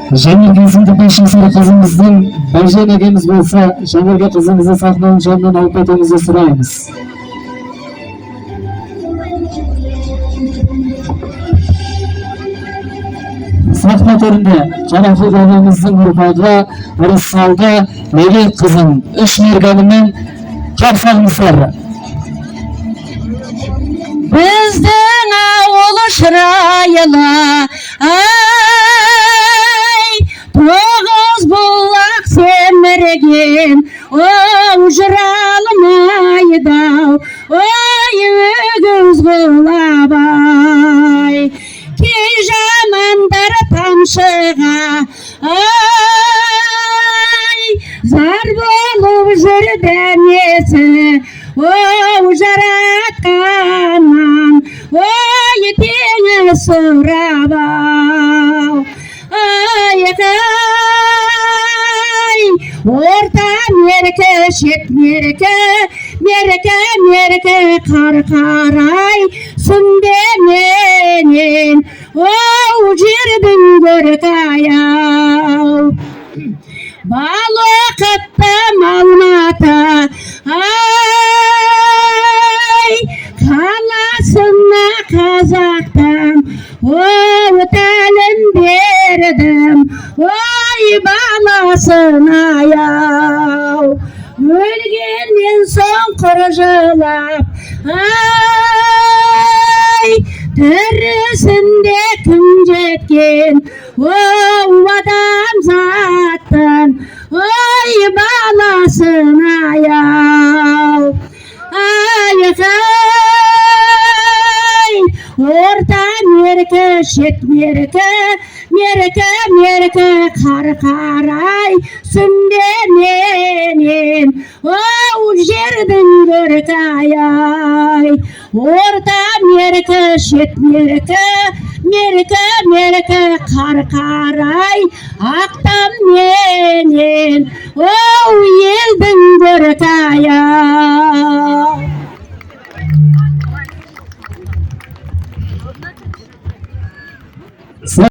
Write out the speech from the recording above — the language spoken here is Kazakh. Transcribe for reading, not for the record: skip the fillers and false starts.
Және кезінде 5 сары қызымыздың Байжан әкеміз болса, Жанерге қызымызды сахнаның жанынан алып кетуіңізді сұраймыз. Сахна төрінде Жанахыл ағамыздың ұрпағы Ырысалды Мелек қызын 3 мергенімен қарсы алыңыздар. Біздің ауыл шырайлы, тоғыз бұлақ семірген, жыралым айдау, өгіз ғылабай. Кей жамандар тамшыға, зар болып жүр дәнесі, жаратқаннан, теңі сұрабау. Орта меркі, шет меркі, меркі қарай, сүндеменен, жердің көркаяу. Балықытты Алматы, қаласына қазақтан, тәлім бердім, баласын аяу. Өлгеннен соң құржылап, тірісінде кім жеткен, адам заттан, баласын аяу. Орта меркі, шет меркі, меркі қарай, сүндеменен, жердің көркаяй. Орта меркі, шет меркі қарай, ақтамменен, елдің көркаяй.